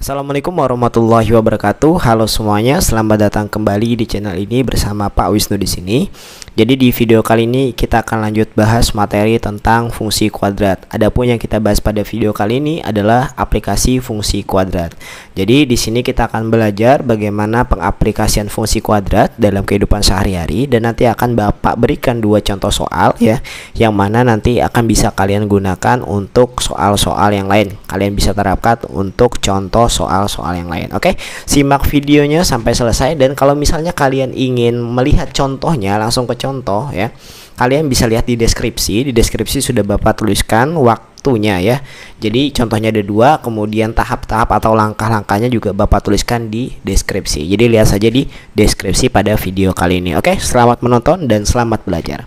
Assalamualaikum warahmatullahi wabarakatuh. Halo semuanya, selamat datang kembali di channel ini bersama Pak Wisnu di sini. Jadi di video kali ini kita akan lanjut bahas materi tentang fungsi kuadrat. Adapun yang kita bahas pada video kali ini adalah aplikasi fungsi kuadrat. Jadi di sini kita akan belajar bagaimana pengaplikasian fungsi kuadrat dalam kehidupan sehari-hari, dan nanti akan Bapak berikan dua contoh soal ya, yang mana nanti akan bisa kalian gunakan untuk soal-soal yang lain. Kalian bisa terapkan untuk contoh soal-soal yang lain. Oke, simak videonya sampai selesai, dan kalau misalnya kalian ingin melihat contohnya, langsung ke contoh ya, kalian bisa lihat di deskripsi. Di deskripsi sudah Bapak tuliskan waktunya ya. Jadi contohnya ada dua, kemudian tahap-tahap atau langkah-langkahnya juga Bapak tuliskan di deskripsi. Jadi lihat saja di deskripsi pada video kali ini. Oke, selamat menonton dan selamat belajar.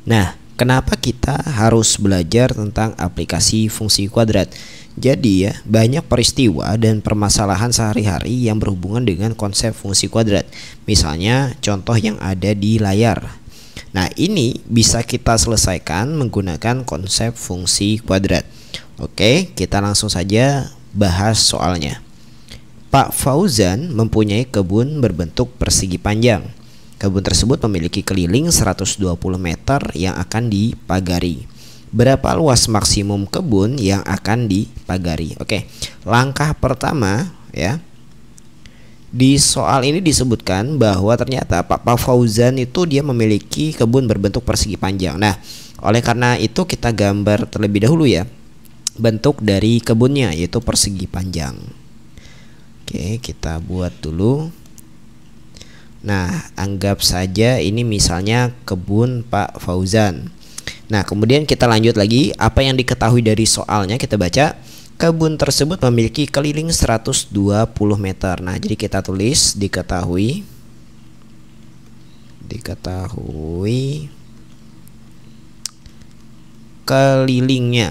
Nah, kenapa kita harus belajar tentang aplikasi fungsi kuadrat? Jadi ya, banyak peristiwa dan permasalahan sehari-hari yang berhubungan dengan konsep fungsi kuadrat. Misalnya contoh yang ada di layar. Nah, ini bisa kita selesaikan menggunakan konsep fungsi kuadrat. Oke, kita langsung saja bahas soalnya. Pak Fauzan mempunyai kebun berbentuk persegi panjang. Kebun tersebut memiliki keliling 120 meter yang akan dipagari. Berapa luas maksimum kebun yang akan dipagari? Oke, langkah pertama ya, di soal ini disebutkan bahwa ternyata Pak Fauzan itu dia memiliki kebun berbentuk persegi panjang. Nah, oleh karena itu kita gambar terlebih dahulu ya bentuk dari kebunnya, yaitu persegi panjang. Oke, kita buat dulu. Nah, anggap saja ini misalnya kebun Pak Fauzan. Nah, kemudian kita lanjut lagi. Apa yang diketahui dari soalnya, kita baca. Kebun tersebut memiliki keliling 120 meter. Nah, jadi kita tulis diketahui kelilingnya.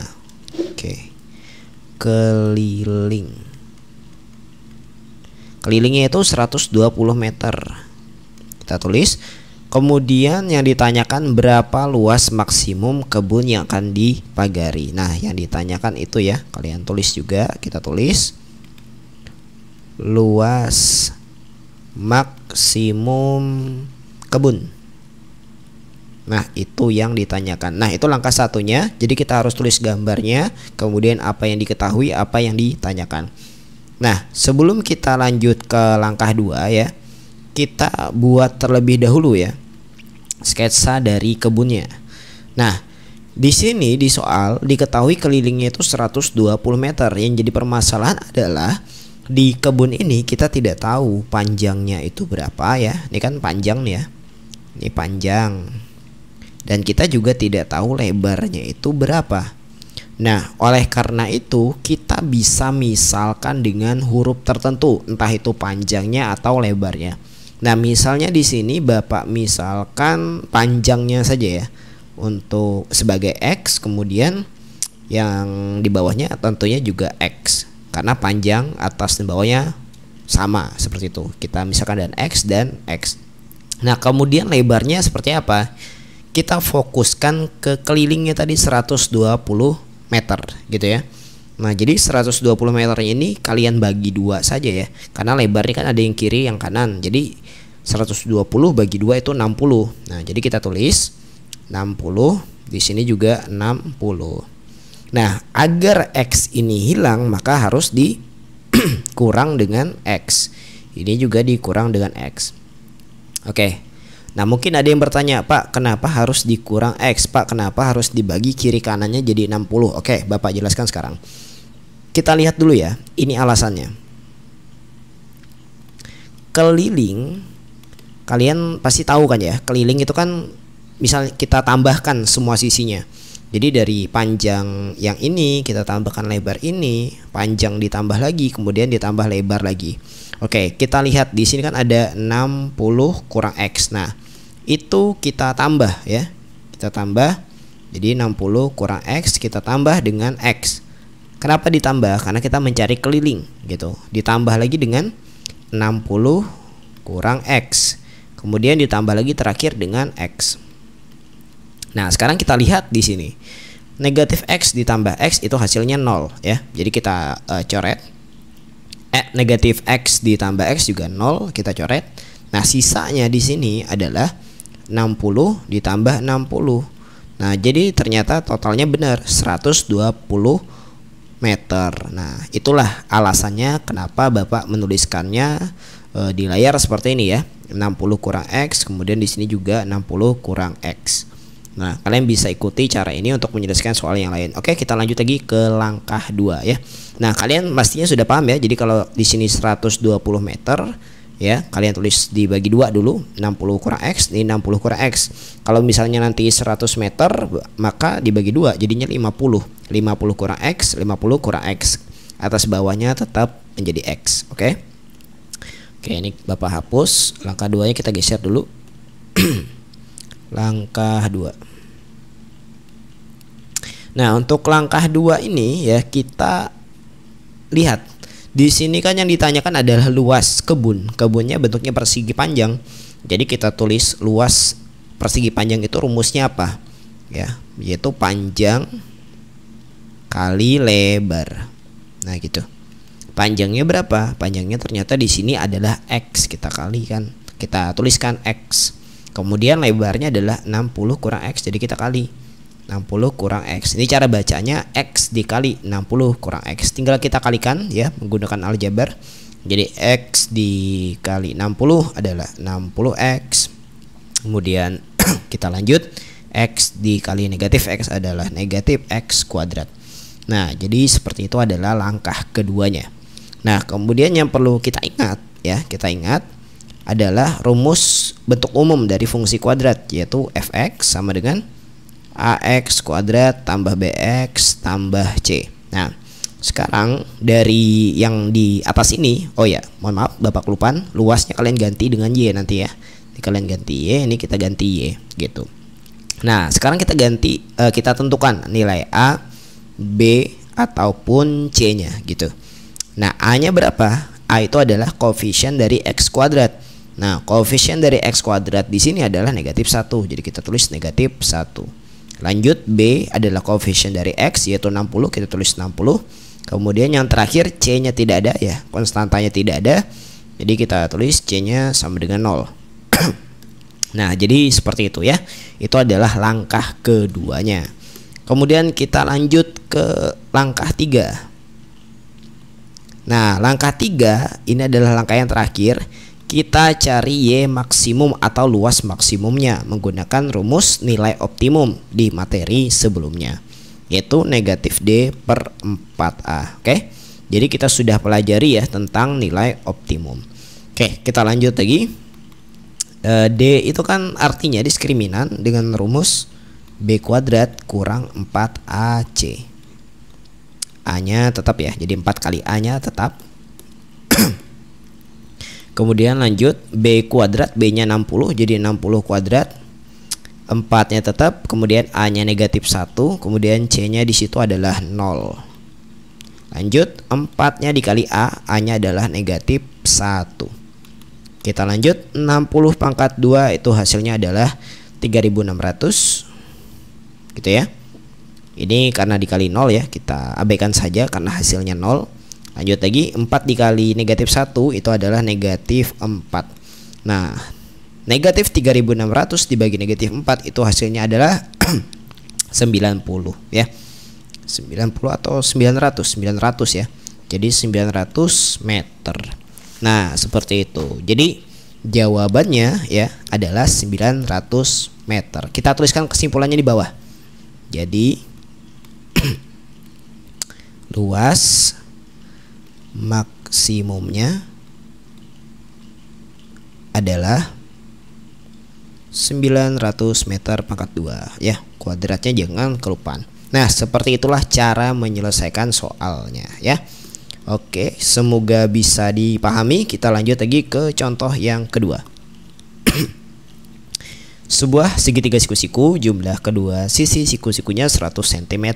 Oke. Kelilingnya itu 120 meter. Kita tulis. Kemudian yang ditanyakan berapa luas maksimum kebun yang akan dipagari. Nah, yang ditanyakan itu ya, kalian tulis juga. Kita tulis luas maksimum kebun. Nah, itu yang ditanyakan. Nah, itu langkah satunya. Jadi kita harus tulis gambarnya, kemudian apa yang diketahui, apa yang ditanyakan. Nah, sebelum kita lanjut ke langkah 2 ya, kita buat terlebih dahulu ya sketsa dari kebunnya. Nah, di sini di soal diketahui kelilingnya itu 120 meter. Yang jadi permasalahan adalah di kebun ini kita tidak tahu panjangnya itu berapa ya. Ini kan panjang nih ya. Ini panjang. Dan kita juga tidak tahu lebarnya itu berapa. Nah, oleh karena itu kita bisa misalkan dengan huruf tertentu, entah itu panjangnya atau lebarnya. Nah, misalnya di sini Bapak misalkan panjangnya saja ya untuk sebagai X, kemudian yang di bawahnya tentunya juga X, karena panjang atas dan bawahnya sama seperti itu. Kita misalkan dan X dan X. Nah, kemudian lebarnya seperti apa? Kita fokuskan ke kelilingnya tadi 120 meter gitu ya. Nah, jadi 120 meter ini kalian bagi dua saja ya, karena lebarnya kan ada yang kiri yang kanan. Jadi 120 bagi 2 itu 60. Nah, jadi kita tulis 60. Di sini juga 60. Nah, agar X ini hilang maka harus dikurang dengan X. Ini juga dikurang dengan X. Oke. Nah, mungkin ada yang bertanya, Pak, kenapa harus dikurang X? Pak, kenapa harus dibagi kiri kanannya jadi 60? Oke, Bapak jelaskan sekarang. Kita lihat dulu ya, ini alasannya. Keliling, kalian pasti tahu kan ya, keliling itu kan misal kita tambahkan semua sisinya. Jadi dari panjang yang ini kita tambahkan lebar ini, panjang ditambah lagi, kemudian ditambah lebar lagi. Oke, kita lihat di sini kan ada 60 kurang X. Nah, itu kita tambah ya. Kita tambah. Jadi 60 kurang X kita tambah dengan X. Kenapa ditambah? Karena kita mencari keliling gitu. Ditambah lagi dengan 60 kurang X. Kemudian ditambah lagi terakhir dengan X. Nah, sekarang kita lihat di sini. negatif X ditambah X itu hasilnya 0 ya. Jadi kita coret. Negatif X ditambah X juga 0, kita coret. Nah, sisanya di sini adalah 60 ditambah 60. Nah, jadi ternyata totalnya benar 120 meter. Nah, itulah alasannya kenapa Bapak menuliskannya di layar seperti ini ya. 60 kurang X, kemudian di sini juga 60 kurang X. Nah, kalian bisa ikuti cara ini untuk menyelesaikan soal yang lain. Oke, kita lanjut lagi ke langkah 2 ya. Nah, kalian pastinya sudah paham ya. Jadi kalau di sini 120 meter ya, kalian tulis dibagi 2 dulu. 60 kurang X, ini 60 kurang X. Kalau misalnya nanti 100 meter, maka dibagi 2 jadinya 50. 50 kurang X, 50 kurang X. Atas bawahnya tetap menjadi X, oke? Oke, ini Bapak hapus. Langkah 2-nya kita geser dulu. Langkah 2. Nah, untuk langkah 2 ini ya, kita lihat di sini kan yang ditanyakan adalah luas kebun. Kebunnya bentuknya persegi panjang. Jadi kita tulis luas persegi panjang itu rumusnya apa? Ya, yaitu panjang kali lebar. Nah, gitu. Panjangnya berapa? Panjangnya ternyata di sini adalah X. Kita kalikan. Kita tuliskan X. Kemudian lebarnya adalah 60 kurang X. Jadi kita kali 60 kurang X. Ini cara bacanya X dikali 60 kurang X. Tinggal kita kalikan ya menggunakan aljabar. Jadi X dikali 60 adalah 60X. Kemudian kita lanjut, X dikali negatif X adalah negatif X kuadrat. Nah, jadi seperti itu adalah langkah keduanya. Nah, kemudian yang perlu kita ingat ya, kita ingat adalah rumus bentuk umum dari fungsi kuadrat, yaitu fx sama dengan ax kuadrat tambah bx tambah c. Nah, sekarang dari yang di atas ini, oh ya, mohon maaf Bapak kelupaan, luasnya kalian ganti dengan y nanti ya. Ini kalian ganti y, ini kita ganti y gitu. Nah, sekarang kita ganti, kita tentukan nilai a, b ataupun c-nya gitu. Nah, a-nya berapa? A itu adalah koefisien dari x kuadrat. Nah, koefisien dari x kuadrat di sini adalah negatif 1. Jadi kita tulis negatif 1. Lanjut, B adalah koefisien dari x yaitu 60. Kita tulis 60. Kemudian yang terakhir C-nya tidak ada ya, konstantanya tidak ada. Jadi kita tulis C-nya sama dengan 0. Nah, jadi seperti itu ya. Itu adalah langkah keduanya. Kemudian kita lanjut ke langkah 3. Nah, langkah 3 ini adalah langkah yang terakhir. Kita cari Y maksimum atau luas maksimumnya menggunakan rumus nilai optimum di materi sebelumnya, yaitu negatif D per 4A. Oke, jadi kita sudah pelajari ya tentang nilai optimum. Oke, kita lanjut lagi. D itu kan artinya diskriminan dengan rumus B kuadrat kurang 4AC. A-nya tetap ya, jadi 4 kali A-nya tetap. Kemudian lanjut, B kuadrat, B-nya 60, jadi 60 kuadrat. 4-nya tetap, kemudian A-nya negatif 1, kemudian C-nya di situ adalah 0. Lanjut, 4-nya dikali A, A-nya adalah negatif 1. Kita lanjut, 60 pangkat 2 itu hasilnya adalah 3600. Gitu ya. Ini karena dikali 0 ya, kita abaikan saja karena hasilnya 0. Lanjut lagi, 4 dikali negatif 1 itu adalah negatif 4. Nah, negatif 3600 dibagi negatif 4 itu hasilnya adalah 90 ya. 90 atau 900 ya. Jadi 900 meter. Nah, seperti itu. Jadi jawabannya ya adalah 900 meter. Kita tuliskan kesimpulannya di bawah. Jadi luas maksimumnya adalah 900 meter pangkat 2 ya, kuadratnya jangan kelupaan. Nah, seperti itulah cara menyelesaikan soalnya ya. Oke, semoga bisa dipahami. Kita lanjut lagi ke contoh yang kedua. Sebuah segitiga siku-siku, jumlah kedua sisi siku-sikunya 100 cm.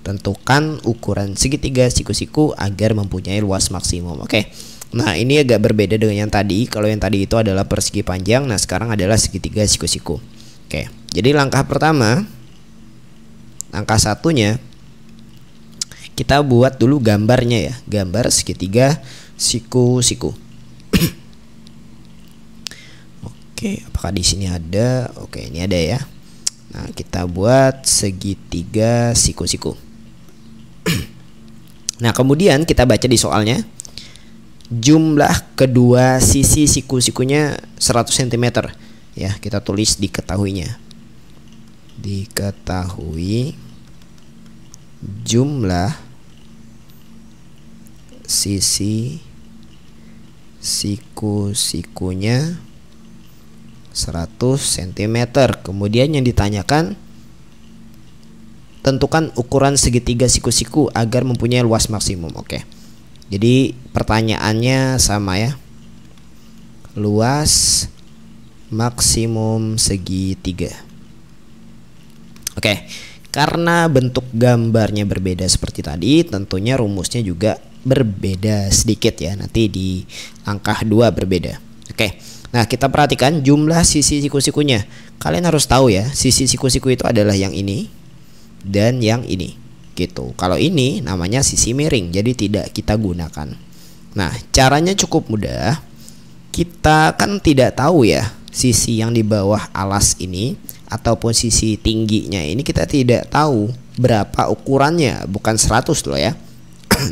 Tentukan ukuran segitiga siku-siku agar mempunyai luas maksimum. Oke. Nah, ini agak berbeda dengan yang tadi. Kalau yang tadi itu adalah persegi panjang, nah sekarang adalah segitiga siku-siku. Oke. Jadi langkah pertama angka satunya kita buat dulu gambarnya ya, gambar segitiga siku-siku. Oke, apakah di sini ada? Oke, ini ada ya. Nah, kita buat segitiga siku-siku. Nah, kemudian kita baca di soalnya, jumlah kedua sisi siku-sikunya 100 cm. Ya, kita tulis diketahuinya. Diketahui jumlah sisi siku-sikunya 100 cm. Kemudian yang ditanyakan, tentukan ukuran segitiga siku-siku agar mempunyai luas maksimum. Oke. Jadi pertanyaannya sama ya. Luas maksimum segitiga. Oke. Karena bentuk gambarnya berbeda seperti tadi, tentunya rumusnya juga berbeda sedikit ya. Nanti di angka 2 berbeda. Oke. Nah, kita perhatikan jumlah sisi siku-sikunya. Kalian harus tahu ya, sisi siku-siku itu adalah yang ini dan yang ini. Gitu. Kalau ini namanya sisi miring, jadi tidak kita gunakan. Nah, caranya cukup mudah. Kita kan tidak tahu ya, sisi yang di bawah alas ini ataupun sisi tingginya ini kita tidak tahu berapa ukurannya, bukan 100 loh ya.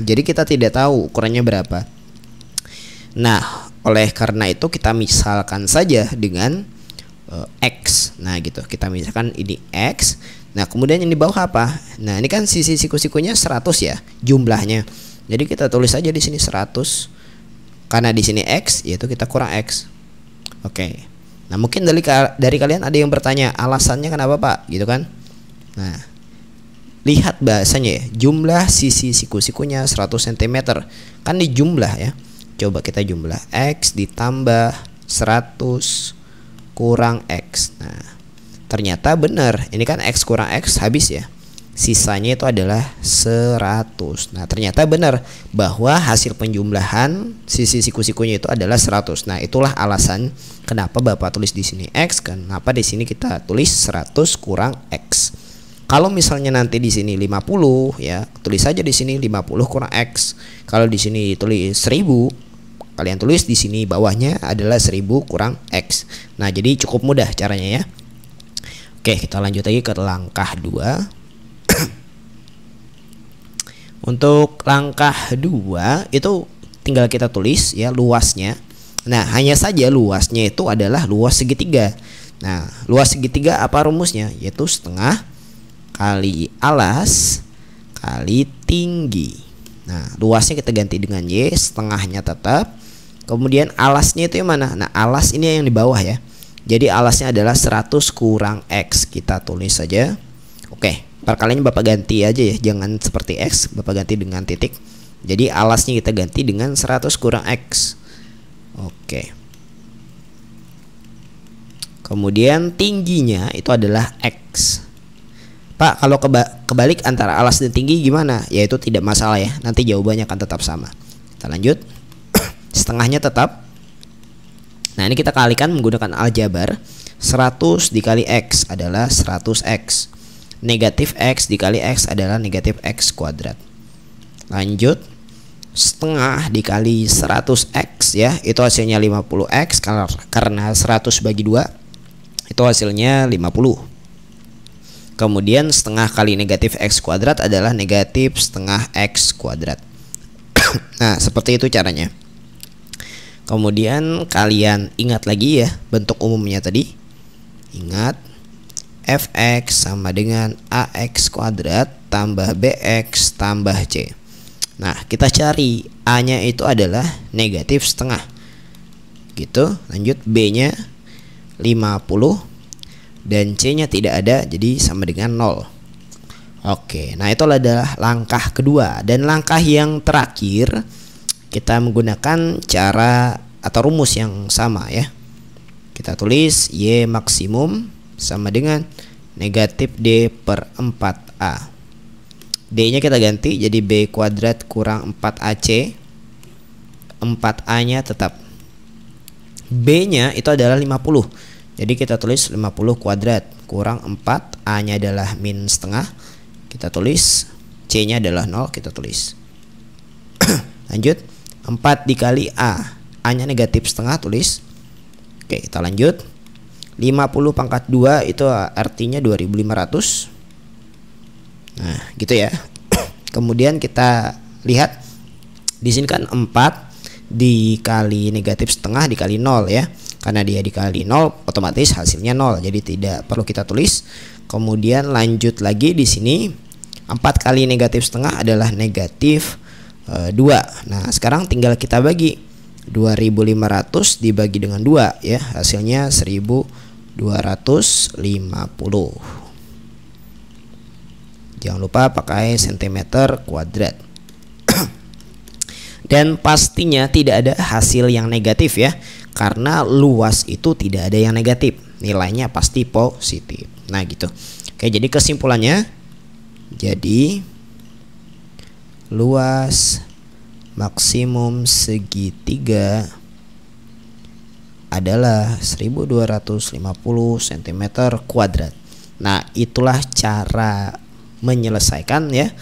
Jadi kita tidak tahu ukurannya berapa. Nah, oleh karena itu kita misalkan saja dengan X. Nah gitu, kita misalkan ini X. Nah kemudian yang di bawah apa? Nah ini kan sisi siku-sikunya 100 ya jumlahnya. Jadi kita tulis aja di sini 100. Karena di sini X, yaitu kita kurang X. Oke. Nah mungkin dari kalian ada yang bertanya, alasannya kenapa Pak? Gitu kan. Nah lihat bahasanya ya, jumlah sisi siku-sikunya 100 cm. Kan di jumlah ya. Coba kita jumlah X ditambah 100 kurang X. Nah ternyata benar, ini kan X kurang X habis ya, sisanya itu adalah 100. Nah ternyata benar bahwa hasil penjumlahan sisi siku-sikunya itu adalah 100. Nah itulah alasan kenapa Bapak tulis di sini X, kenapa di sini kita tulis 100 kurang X. Kalau misalnya nanti di sini 50 ya, tulis saja di sini 50 kurang X. Kalau di sini tulis 1000, kalian tulis di sini bawahnya adalah 1000 kurang X. Nah, jadi cukup mudah caranya ya. Oke, kita lanjut lagi ke langkah 2. Untuk langkah 2 itu tinggal kita tulis ya luasnya. Nah, hanya saja luasnya itu adalah luas segitiga. Nah, luas segitiga apa rumusnya? Yaitu setengah kali alas kali tinggi. Nah, luasnya kita ganti dengan Y, setengahnya tetap. Kemudian alasnya itu yang mana? Nah, alas ini yang di bawah ya. Jadi alasnya adalah 100 kurang X. Kita tulis saja. Oke, perkaliannya Bapak ganti aja ya, jangan seperti X, Bapak ganti dengan titik. Jadi alasnya kita ganti dengan 100 kurang X. Oke. Kemudian tingginya itu adalah X. Pak, kalau kebalik antara alas dan tinggi gimana? Ya itu tidak masalah ya, nanti jawabannya akan tetap sama. Kita lanjut. Setengahnya tetap. Nah ini kita kalikan menggunakan aljabar. 100 dikali X adalah 100X. Negatif X dikali X adalah negatif X kuadrat. Lanjut. Setengah dikali 100X ya, itu hasilnya 50X. Karena 100 bagi 2 itu hasilnya 50. Kemudian setengah kali negatif X kuadrat adalah negatif setengah X kuadrat. Nah seperti itu caranya. Kemudian kalian ingat lagi ya bentuk umumnya tadi. Ingat, Fx sama dengan AX kuadrat tambah BX tambah C. Nah kita cari A nya itu adalah negatif setengah gitu. Lanjut, B nya 50 dan C nya tidak ada, jadi sama dengan 0. Oke, nah itu adalah langkah kedua. Dan langkah yang terakhir kita menggunakan cara atau rumus yang sama ya. Kita tulis Y maksimum sama dengan negatif D per 4A. D nya kita ganti jadi B kuadrat kurang 4AC. 4A nya tetap. B nya itu adalah 50. Jadi kita tulis 50 kuadrat kurang 4, A nya adalah min setengah, kita tulis. C-nya adalah 0, kita tulis. Lanjut, 4 dikali A. A-nya negatif setengah, tulis. Oke, kita lanjut. 50 pangkat 2 itu artinya 2500. Nah, gitu ya. Kemudian kita lihat di sini kan 4 dikali negatif setengah dikali 0 ya. Karena dia dikali 0 otomatis hasilnya 0. Jadi tidak perlu kita tulis. Kemudian lanjut lagi di sini 4 kali negatif setengah adalah negatif 2. Nah, sekarang tinggal kita bagi 2500 dibagi dengan 2 ya. Hasilnya 1250. Jangan lupa pakai sentimeter kuadrat. Dan pastinya tidak ada hasil yang negatif ya. Karena luas itu tidak ada yang negatif. Nilainya pasti positif. Nah gitu. Oke, jadi kesimpulannya. Jadi luas maksimum segitiga adalah 1250 cm kuadrat. Nah itulah cara menyelesaikan ya,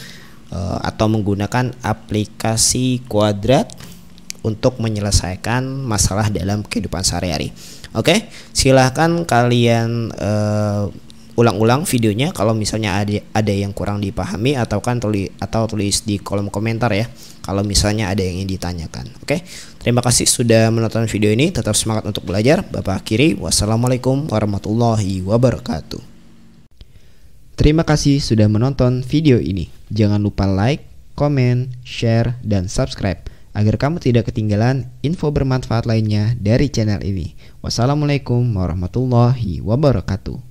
atau menggunakan aplikasi kuadrat untuk menyelesaikan masalah dalam kehidupan sehari-hari. Oke, silahkan kalian ulang-ulang videonya kalau misalnya ada yang kurang dipahami, atau tulis di kolom komentar ya kalau misalnya ada yang ingin ditanyakan. Oke, terima kasih sudah menonton video ini. Tetap semangat untuk belajar. Bapak akhiri, wassalamualaikum warahmatullahi wabarakatuh. Terima kasih sudah menonton video ini. Jangan lupa like, komen, share, dan subscribe agar kamu tidak ketinggalan info bermanfaat lainnya dari channel ini. Wassalamualaikum warahmatullahi wabarakatuh.